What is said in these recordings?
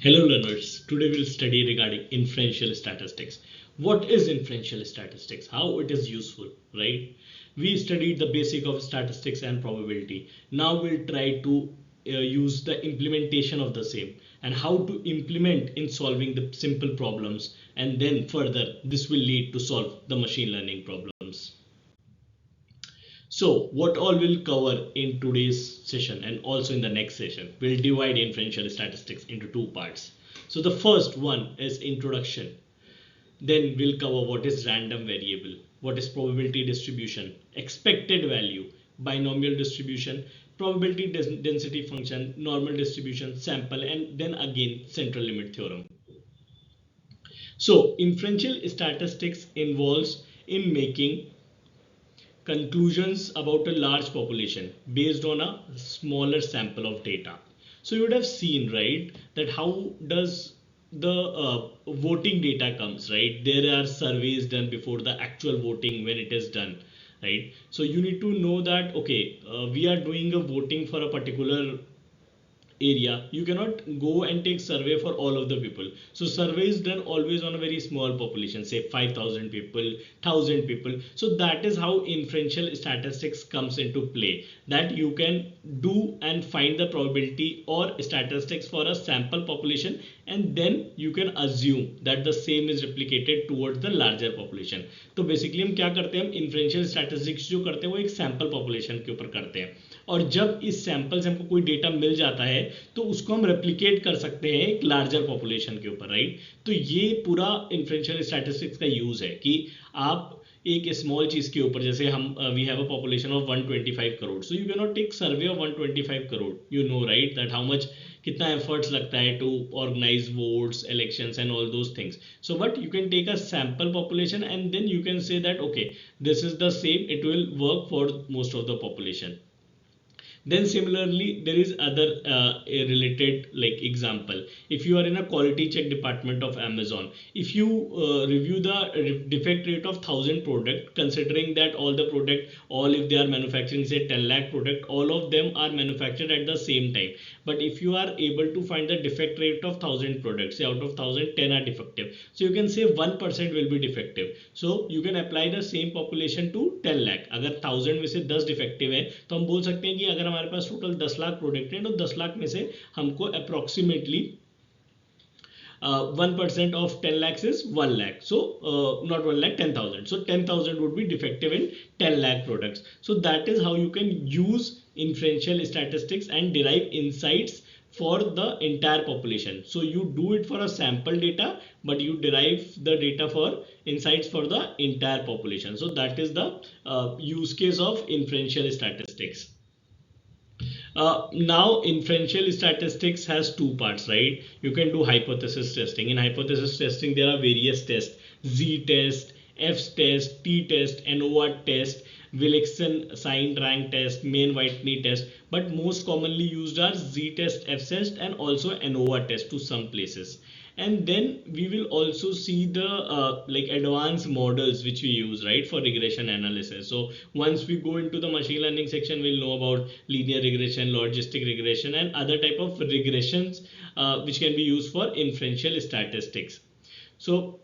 Hello learners, today we'll study regarding inferential statistics. What is inferential statistics? How it is useful, right? We studied the basic of statistics and probability. Now we'll try to use the implementation of the same and how to implement in solving the simple problems, and then further this will lead to solve the machine learning problems. So what all we'll cover in today's session and also in the next session, we'll divide inferential statistics into two parts. So the first one is introduction. Then we'll cover what is random variable, what is probability distribution, expected value, binomial distribution, probability density function, normal distribution, sample, and then again central limit theorem. So inferential statistics involves in making conclusions about a large population based on a smaller sample of data. So you would have seen, right, that how does the voting data comes, right? There are surveys done before the actual voting when it is done, right? So you need to know that, okay, we are doing a voting for a particular area. You cannot go and take survey for all of the people. So survey is done always on a very small population, say 5,000 people, 1,000 people. So that is how inferential statistics comes into play, that you can do and find the probability or statistics for a sample population, and then you can assume that the same is replicated towards the larger population. तो basically हम क्या करते हैं, हम inferential statistics जो करते हैं वो एक सैंपल पॉपुलेशन के ऊपर करते हैं, और जब इस सैंपल से हमको कोई डेटा मिल जाता है तो उसको हम रेप्लिकेट कर सकते हैं एक लार्जर पॉपुलेशन के ऊपर, राइट? तो ये पूरा इन्फ्रेंशियल स्टैटिस्टिक्स का यूज है कि आप एक स्मॉल चीज के ऊपर, जैसे हम we have a population of 125 crore, so you can not take survey of 125 crore, you know right, that how much कितना एफर्ट्स लगता है to organise votes, elections and all those things. So but you can take a sample population and then you can say that okay, this is the same, it will work for most of the population. Then similarly there is other a related like example. If you are in a quality check department of Amazon, if you review the defect rate of 1,000 product, considering that all the product, all if they are manufacturing say 10 lakh product, all of them are manufactured at the same time. But if you are able to find the defect rate of 1,000 products, say out of 1,000 10 are defective, so you can say 1% will be defective. So you can apply the same population to 10 lakh. अगर 1,000 में से 10 defective है तो हम बोल सकते हैं कि अगर हमारे पास टोटल 10 लाख प्रोडक्ट है तो 10 लाख में से हमको approximately 1% of 10 lakhs is 1 lakh. So not 1 lakh, 10,000. So 10,000 would be defective in 10 lakh products. So that is how you can use inferential statistics and derive insights for the entire population. So you do it for a sample data, but you derive the data for insights for the entire population. So that is the use case of inferential statistics. Now inferential statistics has two parts, right? You can do hypothesis testing. In hypothesis testing there are various tests: z test, f test, t test, NOR test, Wilson sign rank test, main Whitney test, but most commonly used are z test, f test, and also NOR test to some places. And then we will also see the like advanced models which we use, right, for regression analysis. So once we go into the machine learning section, we'll know about linear regression, logistic regression, and other type of regressions which can be used for inferential statistics. So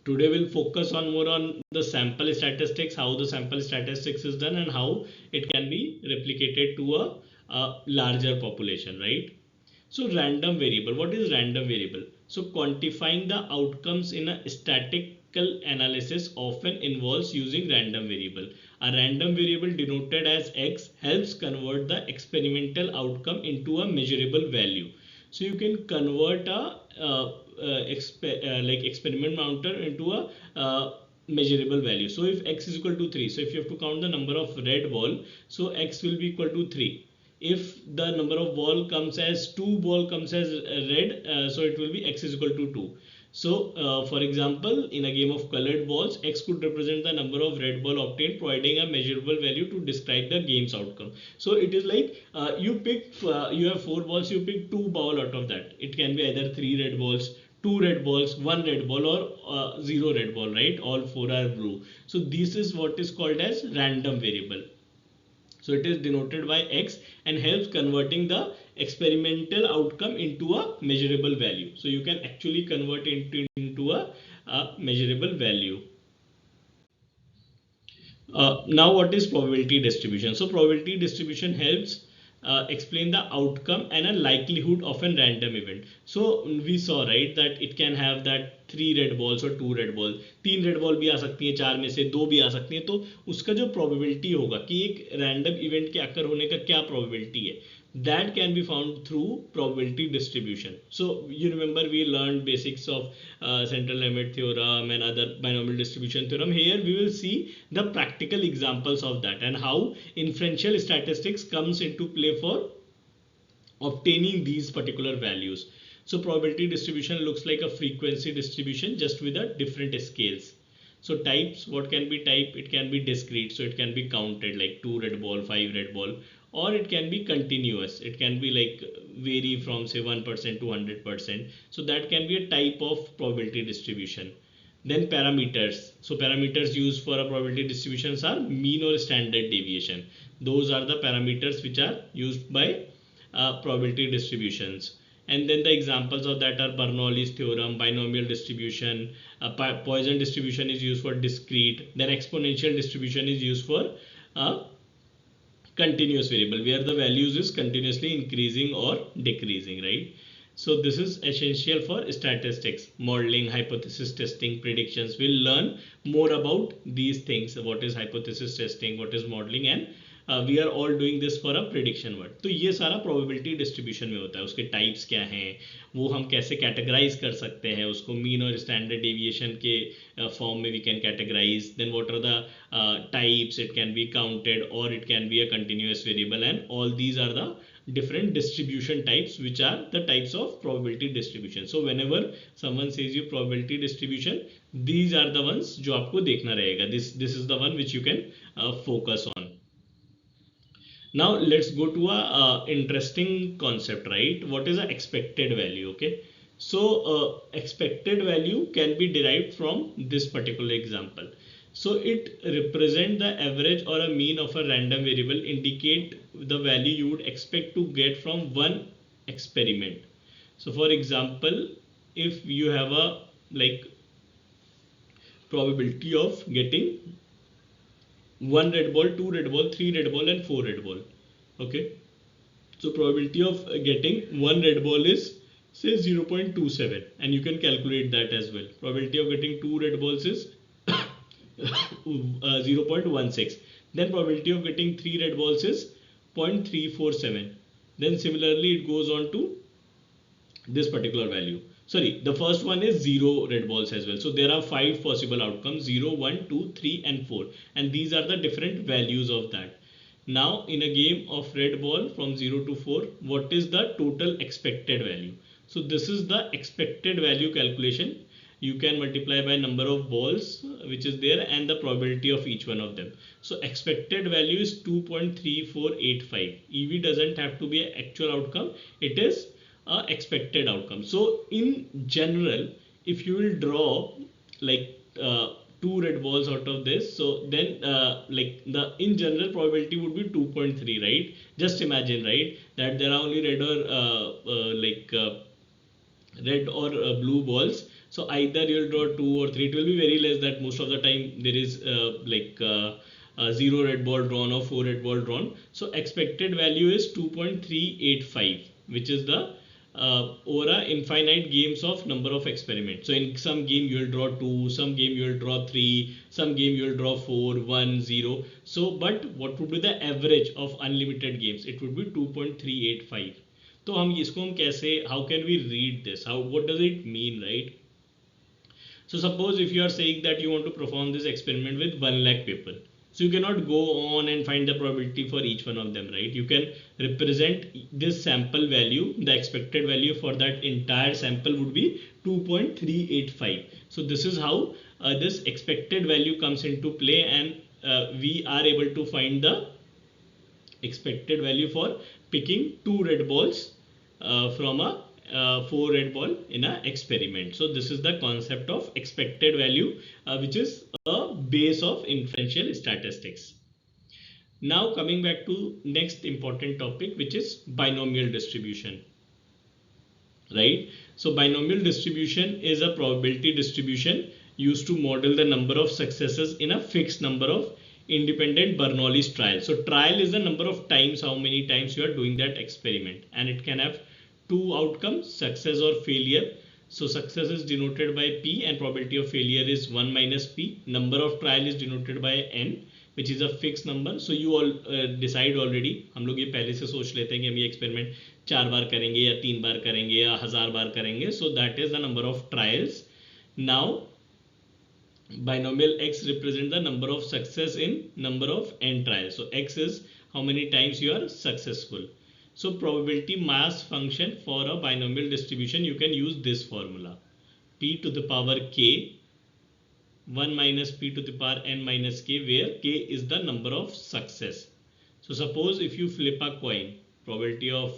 today we'll focus on more on the sample statistics, how the sample statistics is done and how it can be replicated to a larger population, right? So random variable, what is random variable? So quantifying the outcomes in a statistical analysis often involves using random variable. A random variable denoted as X helps convert the experimental outcome into a measurable value. So you can convert a like experiment mounter into a measurable value. So if X is equal to 3, so if you have to count the number of red ball, so X will be equal to 3. If the number of ball comes as 2 ball comes as red, so it will be X is equal to 2. So for example, in a game of colored balls, X could represent the number of red ball obtained, providing a measurable value to describe the game's outcome. So it is like you pick, you have 4 balls, you pick 2 ball out of that. It can be either 3 red balls, 2 red balls, 1 red ball, or 0 red ball, right? All 4 are blue. So this is what is called as random variable. So it is denoted by X and helps converting the experimental outcome into a measurable value. So you can actually convert it into a measurable value. Now what is probability distribution? So probability distribution helps explain the outcome and a likelihood of a random event. So we saw, right, that it can have that 3 red balls or 2 red ball, 3 red ball भी आ सकती है, 4 में से 2 भी आ सकती हैं, तो उसका जो probability होगा कि एक random event के occur होने का क्या probability है, that can be found through probability distribution. So you remember we learned basics of central limit theorem and other binomial distribution theorem. Here we will see the practical examples of that and how inferential statistics comes into play for obtaining these particular values. So probability distribution looks like a frequency distribution just with a different scales. So types, what can be type? It can be discrete, so it can be counted like 2 red ball, 5 red ball, or it can be continuous. It can be like vary from say 1% to 100%. So that can be a type of probability distribution. Then parameters. So parameters used for a probability distributions are mean or standard deviation. Those are the parameters which are used by probability distributions. And then the examples of that are Bernoulli's theorem, binomial distribution, Poisson distribution is used for discrete, then exponential distribution is used for continuous variable where the values is continuously increasing or decreasing, right? So this is essential for statistics, modeling, hypothesis testing, predictions. We'll learn more about these things, what is hypothesis testing, what is modeling, and we are all doing this for a prediction world. तो ये सारा probability distribution में होता है, उसके types क्या हैं, वो हम कैसे categorize कर सकते हैं, उसको mean और standard deviation के form में we can categorize. Then what are the types? It can be counted or it can be a continuous variable, and all these are the different distribution types which are the types of probability distribution. So whenever someone says you probability distribution, these are the ones जो आपको देखना रहेगा. This is the one which you can focus on. Now let's go to a interesting concept, right? What is a expected value? Okay, so expected value can be derived from this particular example. So it represent the average or a mean of a random variable, indicate the value you would expect to get from one experiment. So for example, if you have a like probability of getting 1 red ball, 2 red ball, 3 red ball, and 4 red ball. Okay, so probability of getting 1 red ball is say 0.27, and you can calculate that as well. Probability of getting 2 red balls is 0.16. Then probability of getting 3 red balls is 0.347. Then similarly it goes on to this particular value. Sorry, the first one is 0 red balls as well. So there are 5 possible outcomes: 0, 1, 2, 3, and 4, and these are the different values of that. Now in a game of red ball from 0 to 4, what is the total expected value? So this is the expected value calculation. You can multiply by number of balls which is there and the probability of each one of them. So expected value is 2.3485. EV doesn't have to be an actual outcome, it is expected outcome. So in general, if you will draw like 2 red balls out of this, so then like the in general probability would be 2.3, right? Just imagine, right, that there are only red or blue balls. So either you'll draw 2 or 3. It will be very less, that most of the time there is 0 red ball drawn or 4 red ball drawn. So expected value is 2.385, which is the over a infinite games of number of experiments. So in some game you will draw 2, some game you will draw 3, some game you will draw 4, 1, 0. So but what would be the average of unlimited games? It would be 2.385. तो हम इसको हम कैसे, how can we read this, how, what does it mean, right? So suppose if you are saying that you want to perform this experiment with 1 lakh people, so you cannot go on and find the probability for each one of them, right? You can represent this sample value, the expected value for that entire sample would be 2.385. So this is how this expected value comes into play, and we are able to find the expected value for picking 2 red balls from a 4 red ball in an experiment. So this is the concept of expected value, which is a base of inferential statistics. Now coming back to next important topic, which is binomial distribution, right? So binomial distribution is a probability distribution used to model the number of successes in a fixed number of independent Bernoulli's trials. So trial is the number of times, how many times you are doing that experiment, and it can have two outcomes, success or failure. So success is denoted by P and probability of failure is 1 minus P. Number of trial is denoted by N, which is a fixed number. So you all decide already. हम लोग ये पहले से सोच लेते हैं कि हम ये experiment 4 बार करेंगे या 3 बार करेंगे या 1000 बार करेंगे. So that is the number of trials. Now binomial x represent the number of success in number of n trials. So x is how many times you are successful. So probability mass function for a binomial distribution, you can use this formula: p to the power k 1 minus p to the power n minus k, where k is the number of success. So suppose if you flip a coin, probability of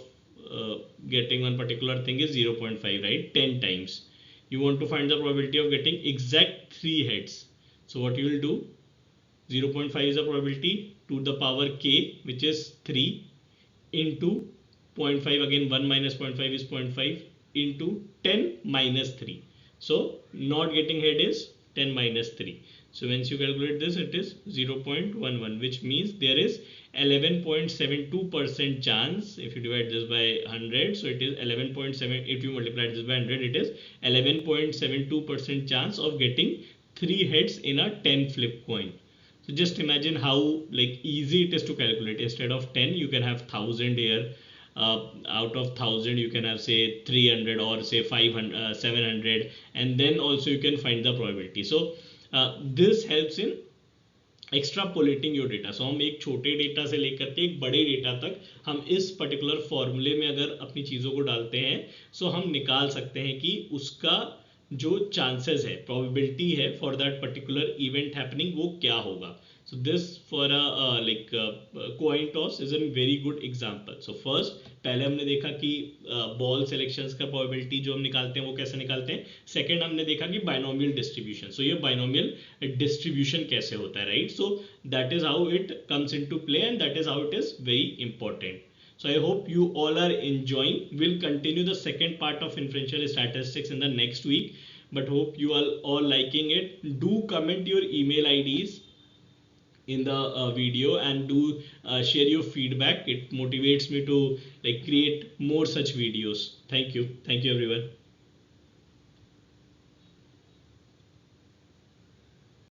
getting one particular thing is 0.5, right? 10 times. You want to find the probability of getting exact 3 heads. So what you will do, 0.5 is a probability to the power k, which is 3, into 0.5, again 1 minus 0.5 is 0.5, into 10 minus 3. So not getting head is 10 minus 3. So once you calculate this, it is 0.11, which means there is 11.72% chance. If you divide this by 100, so it is 11.7. If you multiply this by 100, it is 11.72% chance of getting 3 heads in a 10 flip coin. So just imagine how like easy it is to calculate. Instead of 10, you can have 1000 here. Out of 1000, you can have say 300 or say 500, 700, and then also you can find the probability. So this helps in extrapolating your data. So हम एक छोटे data से लेकर के एक बड़े data तक हम इस पर्टिकुलर फॉर्मूले में अगर अपनी चीज़ों को डालते हैं, सो हम निकाल सकते हैं कि उसका जो चांसेस है, प्रोबेबिलिटी है for that particular event happening, वो क्या होगा. So this for a coin toss is a very good example. So first पहले हमने देखा कि बॉल सिलेक्शंस का प्रोबेबिलिटी जो हम निकालते हैं वो कैसे निकालते हैं. सेकंड हमने देखा कि बाइनोमियल डिस्ट्रीब्यूशन. सो ये बाइनोमियल डिस्ट्रीब्यूशन कैसे होता है, right. So that is how it comes into play and that is how it is very important. So I hope you all are enjoying. We'll continue the second part of inferential statistics in the next week, but hope you all liking it. Do comment your email IDs in the video and do share your feedback. It motivates me to like create more such videos. Thank you everyone.